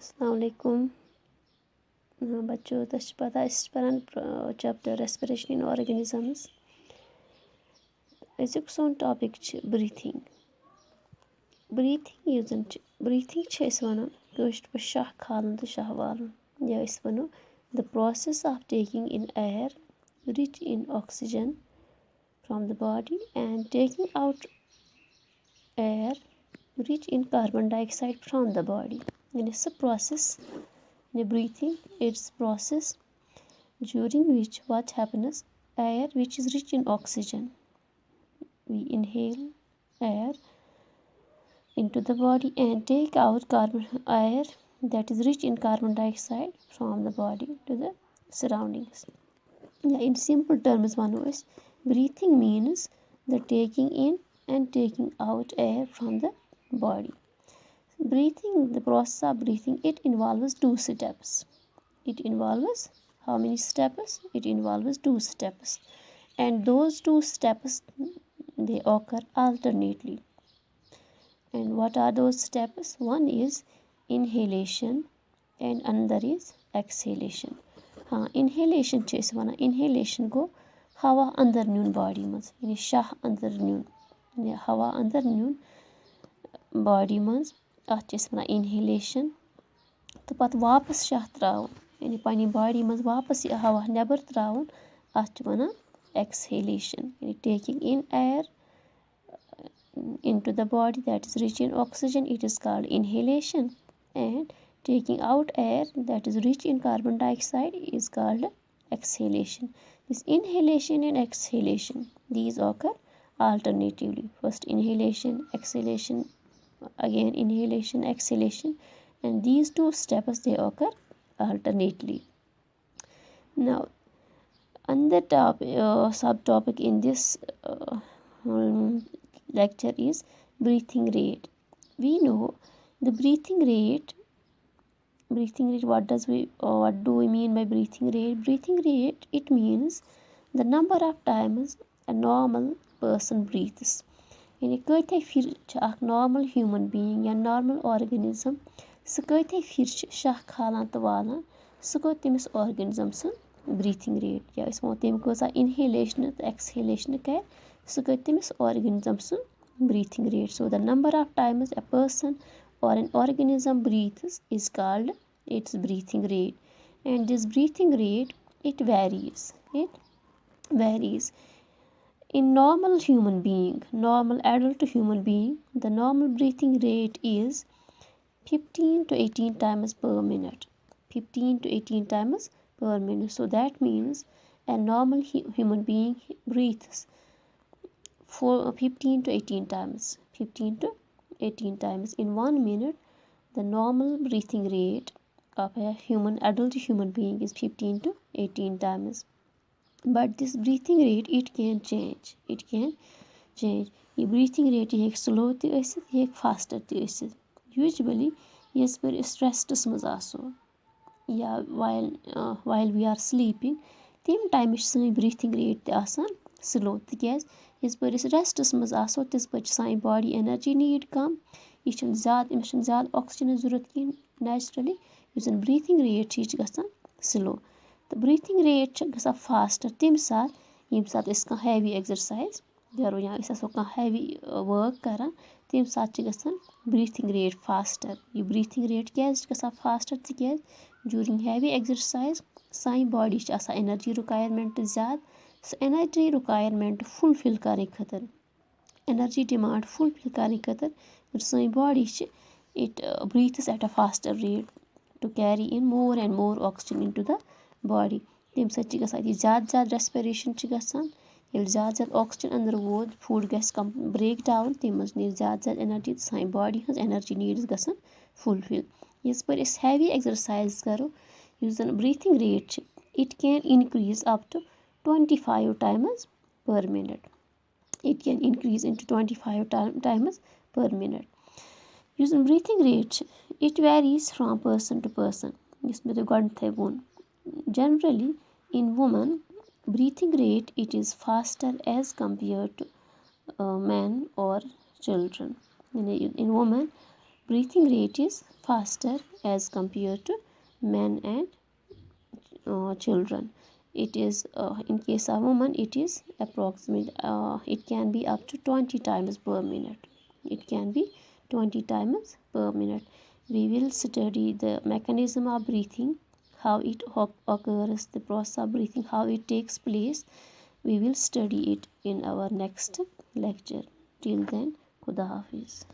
अस्सलाम वालेकुम बच्चों तस पता परान चैप्टर रेस्पिरेशन इन ऑर्गेनिजम्स अजुक सोन टॉपिक ब्रीथिंग यु जन ब्रीथिंग वनान कशर पे शाह खालन तो शाह वालन या वनो the process of taking in air rich in oxygen from the body and taking out air rich in carbon dioxide from the body. And it's a process, the breathing, it's process during which what happens, air which is rich in oxygen, we inhale air into the body and take out carbon air that is rich in carbon dioxide from the body to the surroundings. Yeah, in simple terms one is breathing means the taking in and taking out air from the body. Breathing, the process of breathing, it involves two steps. It involves how many steps? It involves two steps, and those two steps they occur alternately. And what are those steps? One is inhalation and another is exhalation. Inhalation चे वना inhalation को हवा अंदर न्यून body मज यानी शाह अंदर न्यून हवा अंदर न्यून बॉडी मज अत वनान इनहेलेशन तो पत वापस शाह त्रावन यानी पन्नी बॉडी मज वापस यह हवा नेबर त्रावन अत वनान एक्सहेलेशन यानी taking in air into the body that is rich in oxygen, it is called inhalation, and taking out air that is rich in carbon dioxide is called exhalation. This inhalation and exhalation, these occur alternatively. First inhalation, exhalation, again inhalation, exhalation, and these two steps they occur alternately. Now another subtopic in this lecture is breathing rate. We know the breathing rate, what do we mean by breathing rate? Breathing rate, it means the number of times a normal person breathes. यानी कते फिर अख normal human being या normal organism सह कते फिर शाह खालान तो वालान सह गो तमिस ऑर्गेनिज्म सह ब्रीथिंग रेट या वो तम कसा इनहेलेशन तो एक्सहेलेशन कर सह गो तमिस ऑर्गेनिज्म सह breathing rate. So the number of times a person or an organism breathes is called its breathing rate, and this breathing rate it varies. In normal human being, normal adult human being, the normal breathing rate is 15 to 18 times per minute. 15 to 18 times per minute. So that means a normal human being breathes for 15 to 18 times. 15 to 18 times in 1 minute. The normal breathing rate of a adult human being is 15 to 18 times. But this breathing rate it can change. Ye breathing rate ye slow ti asit ye faster ti asit. Usually yes per stress maz aso ya while we are sleeping tim time is breathing rate ti asan slow tikaz yes per rest maz aso tis per sai body energy need kam ye chun zyad oxygen zarurat kin naturally usan breathing rate chi gasan slow. The breathing rate is faster tim saat yem saat is kan heavy exercise karo ya is aso kan heavy work karan tim saat gasan breathing rate faster. Ye breathing rate kya gasan faster tikaz during heavy exercise sai body ch asa energy requirement zyad so energy requirement fulfill karne khatir energy demand fulfill karne khatir sai body ch it breathes at a faster rate to carry in more and more oxygen into the body. तम सत ज़्यादा respiration ज़्यादा oxygen अंदर वोत food गस कम break down तम नीर ज़्यादा एनर्जी साइन बॉडी हज एनर्जी नीड्स गसन फुलफिल. यस पर हैवी एक्सरसाइज करो युस जन breathing rate it can increase up to 25 times per minute. It can increase into 25 times per minute. युस जन breathing rate it varies from person to person. यस मे तो गडथे वोन. Generally, in women, breathing rate it is faster as compared to men or children. In women, breathing rate is faster as compared to men and children. It is in case of woman it is approximate, it can be up to 20 times per minute. It can be 20 times per minute. We will study the mechanism of breathing, how it occurs, the process of breathing, how it takes place. We will study it in our next lecture. Till then, Khuda Hafiz.